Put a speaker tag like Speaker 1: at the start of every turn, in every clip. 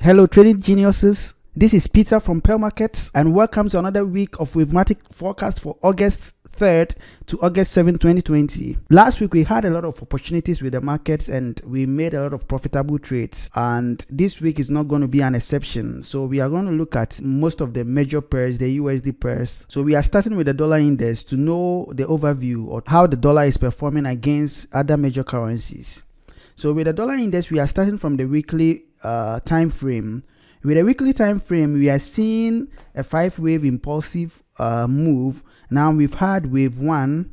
Speaker 1: Hello trading geniuses, this is Peter from Pearl Markets and welcome to another week of Wavematics forecast for August 3rd to August 7, 2020. Last week we had a lot of opportunities with the markets and we made a lot of profitable trades, and this week is not going to be an exception. So we are going to look at most of the major pairs, the USD pairs. So we are starting with the dollar index to know the overview of how the dollar is performing against other major currencies. So with the dollar index, we are starting from the weekly time frame. With a weekly time frame, we are seeing a 5-wave impulsive move. Now we've had wave 1,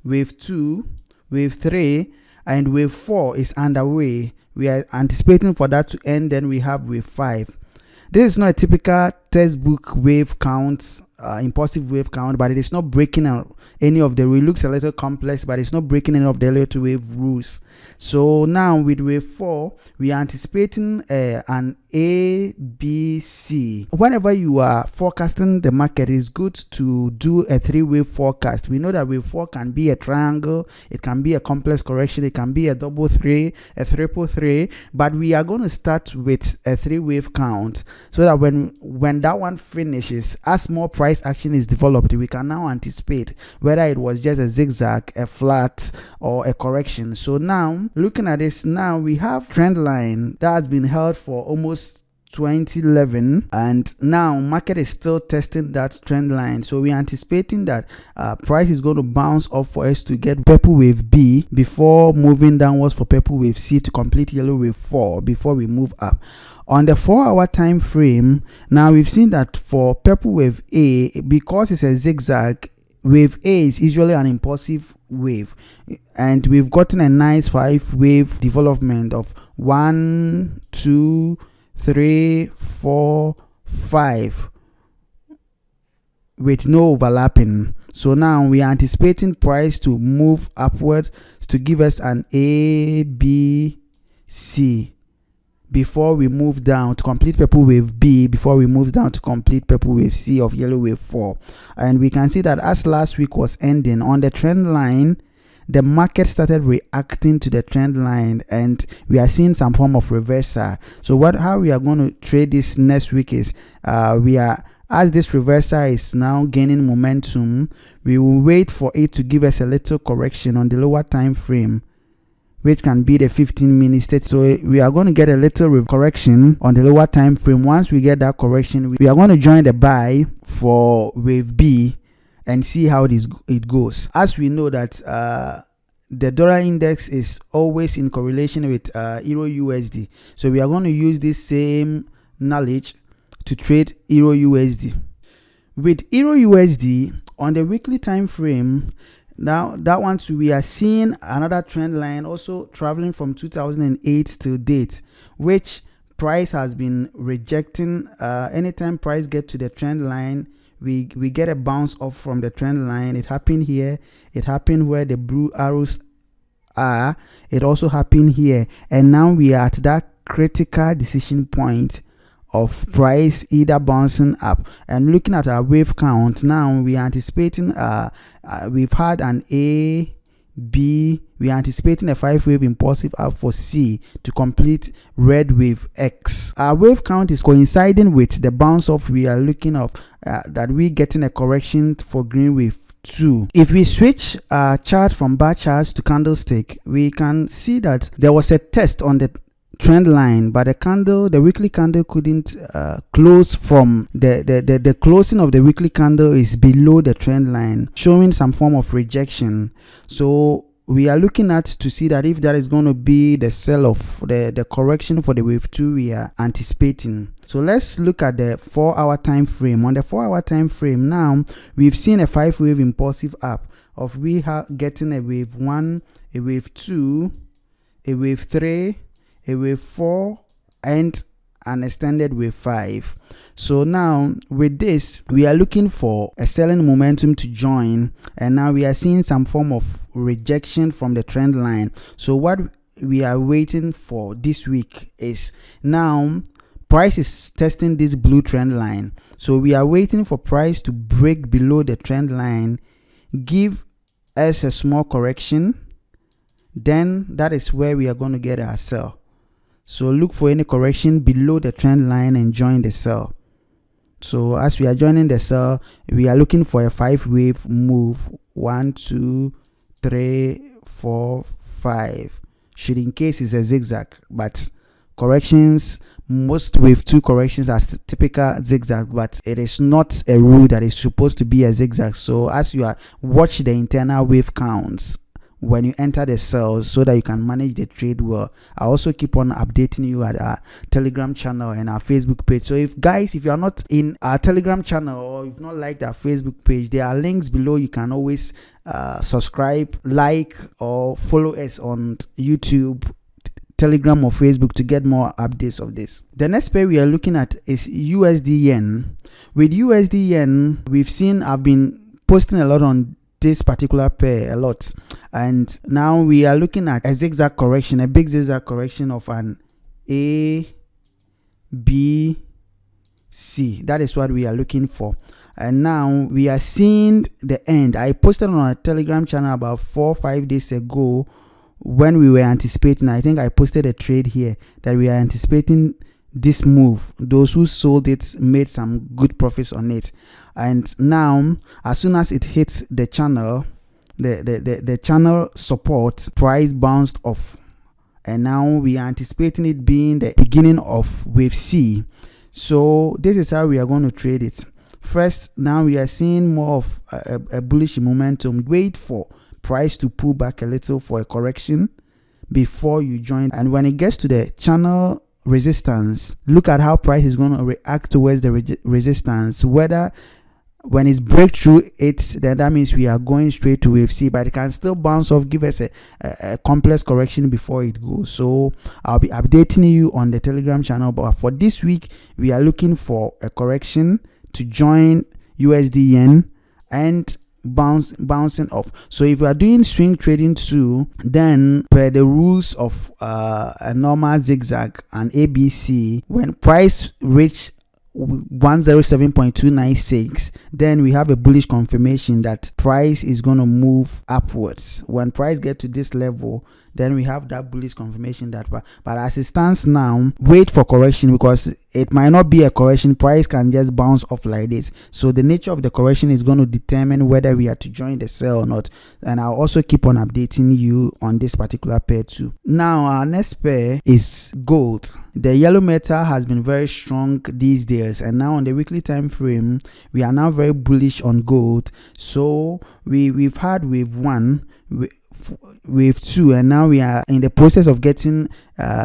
Speaker 1: wave 2, wave 3, and wave 4 is underway. We are anticipating for that to end. Then we have wave 5. This is not a typical textbook wave count, impulsive wave count, but it is not breaking out any of the rules. It looks a little complex, but it's not breaking any of the little wave rules. So now with wave 4, we are anticipating an A, B, C. Whenever you are forecasting the market, it's good to do a 3-wave forecast. We know that wave 4 can be a triangle, it can be a complex correction, it can be a double 3, a triple 3, but we are going to start with a 3-wave count so that when that one finishes, as more price action is developed, we can now anticipate whether it was just a zigzag, a flat, or a correction. So now looking at this, now we have trend line that has been held for almost 2011, and now market is still testing that trend line. So we're anticipating that price is going to bounce off for us to get purple wave B before moving downwards for purple wave C to complete yellow wave 4 before we move up. On the 4-hour time frame, now we've seen that for purple wave A, because it's a zigzag, wave A is usually an impulsive wave, and we've gotten a nice 5-wave development of 1, 2, 3, 4, 5 with no overlapping. So now we are anticipating price to move upward to give us an A, B, C before we move down to complete purple wave B, before we move down to complete purple wave C of yellow wave 4. And we can see that as last week was ending on the trend line, the market started reacting to the trend line and we are seeing some form of reversal. So how we are going to trade this next week is as this reversal is now gaining momentum, we will wait for it to give us a little correction on the lower time frame, which can be the 15-minute state. So we are going to get a little correction on the lower time frame. Once we get that correction, we are going to join the buy for wave B and see how it goes. As we know that the dollar index is always in correlation with Euro USD, so we are going to use this same knowledge to trade Euro USD. With Euro USD on the weekly time frame, now that one too, we are seeing another trend line also traveling from 2008 to date, which price has been rejecting. Anytime price get to the trend line, we get a bounce off from the trend line. It happened here, it happened where the blue arrows are, it also happened here, and now we are at that critical decision point of price either bouncing up. And looking at our wave count, now we are anticipating we've had an A, B, we are anticipating a 5-wave impulsive up for C to complete red wave X. Our wave count is coinciding with the bounce off we are looking of that we getting a correction for green wave 2. If we switch our chart from bar charts to candlestick, we can see that there was a test on the trend line, but the weekly candle couldn't close from the closing of the weekly candle is below the trend line, showing some form of rejection. So we are looking at to see that if that is going to be the sell off, the correction for the wave 2 we are anticipating. So let's look at the 4-hour time frame. On the 4-hour time frame, now we've seen a 5-wave impulsive up of we are getting a wave 1, a wave 2, a wave 3, a wave 4, and an extended wave 5. So now with this, we are looking for a selling momentum to join, and now we are seeing some form of rejection from the trend line. So what we are waiting for this week is, now price is testing this blue trend line, so we are waiting for price to break below the trend line, give us a small correction, then that is where we are going to get our sell. So look for any correction below the trend line and join the sell. So as we are joining the sell, we are looking for a 5-wave move. 1, 2, 3, 4, 5. Should in case it's a zigzag, but corrections, most wave 2 corrections are typical zigzag, but it is not a rule that is supposed to be a zigzag. So as you are watch the internal wave counts when you enter the cells so that you can manage the trade well. I also keep on updating you at our Telegram channel and our Facebook page. So if you are not in our Telegram channel or you've not liked our Facebook page, there are links below. You can always subscribe, like, or follow us on YouTube, Telegram, or Facebook to get more updates of this. The next pair we are looking at is USD yen. With USD yen, we've seen I've been posting a lot on this particular pair a lot, and now we are looking at a zigzag correction, a big zigzag correction of an A, B, C. That is what we are looking for. And now we are seeing the end. I posted on our Telegram channel about 4 or 5 days ago when we were anticipating. I think I posted a trade here that we are anticipating this move. Those who sold it made some good profits on it, and now as soon as it hits the channel, the channel support, price bounced off, and now we are anticipating it being the beginning of wave C. So this is how we are going to trade it. First, now we are seeing more of a bullish momentum. Wait for price to pull back a little for a correction before you join, and when it gets to the channel resistance, look at how price is going to react towards the resistance. Whether when it's break through it, then that means we are going straight to wave C, but it can still bounce off, give us a complex correction before it goes. So I'll be updating you on the Telegram channel, but for this week we are looking for a correction to join USD yen and bouncing off. So if you are doing swing trading too, then per the rules of a normal zigzag and ABC, when price reach 107.296, then we have a bullish confirmation that price is going to move upwards. When price get to this level, then we have that bullish confirmation that, but as it stands now, wait for correction, because it might not be a correction. Price can just bounce off like this. So the nature of the correction is going to determine whether we are to join the sell or not, and I'll also keep on updating you on this particular pair too. Now our next pair is gold. The yellow metal has been very strong these days, and now on the weekly time frame we are now very bullish on gold. So we've had wave 1, wave 2, and now we are in the process of getting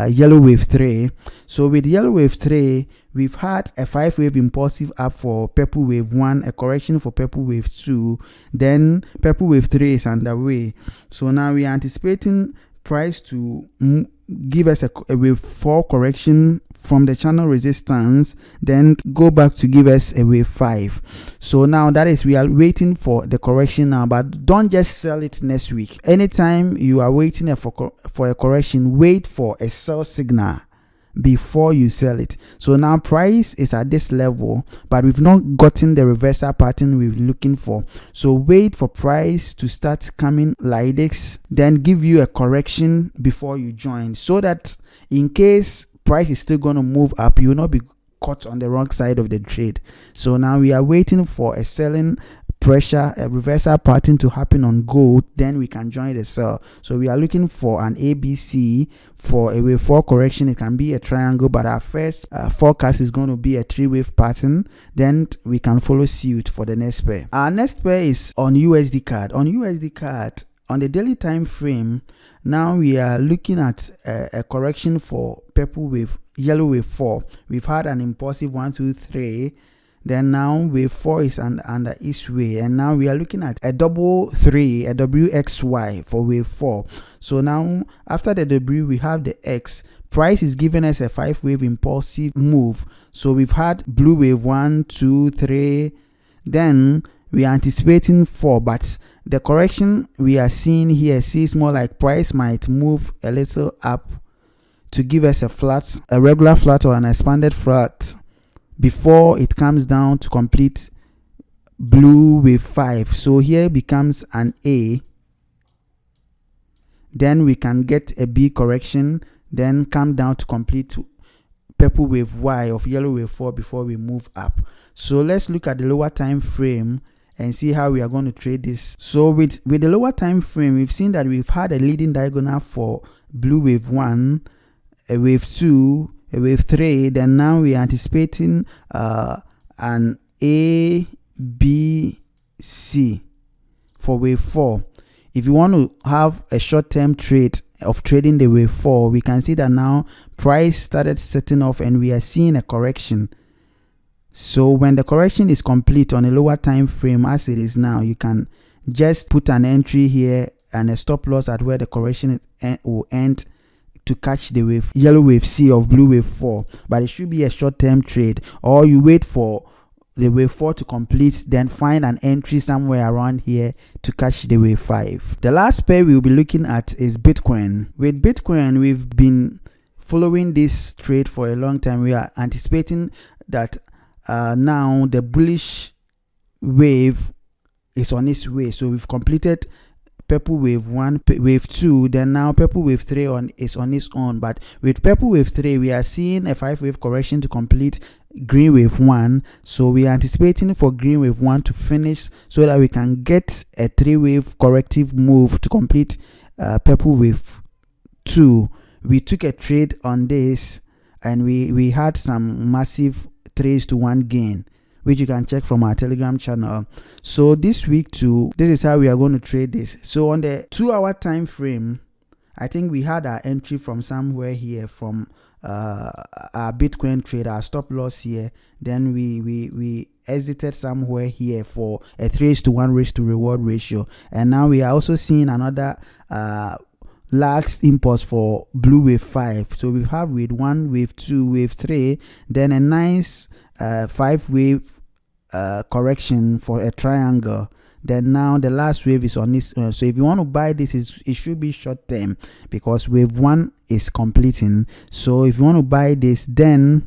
Speaker 1: yellow wave 3. So with yellow wave 3, we've had a 5-wave impulsive up for purple wave 1, a correction for purple wave 2, then purple wave 3 is underway. So now we are anticipating price to give us a wave 4 correction from the channel resistance, then go back to give us a wave 5. So now that is, we are waiting for the correction now, but don't just sell it next week. Anytime you are waiting for a correction, wait for a sell signal before you sell it. So now price is at this level, but we've not gotten the reversal pattern we're looking for. So wait for price to start coming like this, then give you a correction before you join, so that in case price is still going to move up, you will not be caught on the wrong side of the trade. So now we are waiting for a selling pressure, a reversal pattern to happen on gold, then we can join the sell. So we are looking for an ABC for a wave 4 correction. It can be a triangle, but our first forecast is going to be a 3-wave pattern, then we can follow suit for the next pair. Our next pair is on USD card. On USD card, on the daily time frame, now we are looking at a correction for purple wave, yellow wave 4. We've had an impulsive 1, 2, 3. Then now wave 4 is under each way, and now we are looking at a double 3, a WXY for wave 4. So now after the W we have the X. Price is giving us a 5-wave impulsive move. So we've had blue wave 1, 2, 3. Then we are anticipating 4, but the correction we are seeing here seems more like price might move a little up to give us a flat, a regular flat or an expanded flat, before it comes down to complete blue wave 5. So here becomes an A, then we can get a B correction, then come down to complete purple wave Y of yellow wave 4 before we move up. So let's look at the lower time frame and see how we are going to trade this. So with the lower time frame, we've seen that we've had a leading diagonal for blue wave 1, a wave 2, a wave 3. Then now we are anticipating an A, B, C for wave 4. If you want to have a short-term trade of trading the wave 4, we can see that now price started setting off and we are seeing a correction. So when the correction is complete on a lower time frame as it is now, you can just put an entry here and a stop loss at where the correction will end to catch the wave yellow wave C of blue wave 4. But it should be a short-term trade, or you wait for the wave 4 to complete, then find an entry somewhere around here to catch the wave 5. The last pair we'll be looking at is Bitcoin. With Bitcoin, we've been following this trade for a long time. We are anticipating that now the bullish wave is on its way. So we've completed purple wave 1, wave 2, then now purple wave 3 is on its own. But with purple wave 3, we are seeing a 5-wave correction to complete green wave 1. So we are anticipating for green wave 1 to finish so that we can get a 3-wave corrective move to complete purple wave 2. We took a trade on this and we had some massive 3-to-1 gain, which you can check from our Telegram channel. So this week too, this is how we are going to trade this. So on the 2-hour time frame, I think we had our entry from somewhere here from our Bitcoin trade, our stop loss here. Then we exited somewhere here for a 3-to-1 risk to reward ratio, and now we are also seeing another large impulse for blue wave 5. So we have wave 1, wave 2, wave 3, then a nice 5-wave correction for a triangle. Then now the last wave is on this. So if you want to buy this, it should be short term because wave 1 is completing. So if you want to buy this, then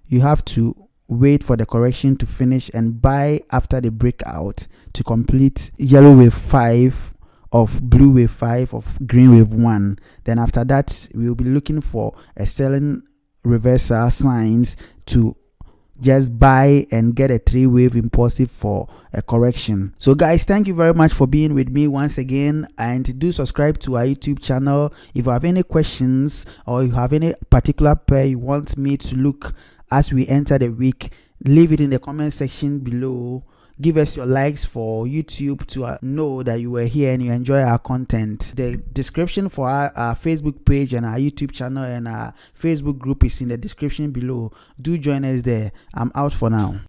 Speaker 1: you have to wait for the correction to finish and buy after the breakout to complete yellow wave 5 of blue wave 5 of green wave 1. Then after that, we will be looking for a selling reversal signs to just buy and get a 3-wave impulsive for a correction. So guys, thank you very much for being with me once again, and do subscribe to our YouTube channel. If you have any questions or you have any particular pair you want me to look as we enter the week, leave it in the comment section below. Give us your likes for YouTube to know that you were here and you enjoy our content. The description for our Facebook page and our YouTube channel and our Facebook group is in the description below. Do join us there. I'm out for now.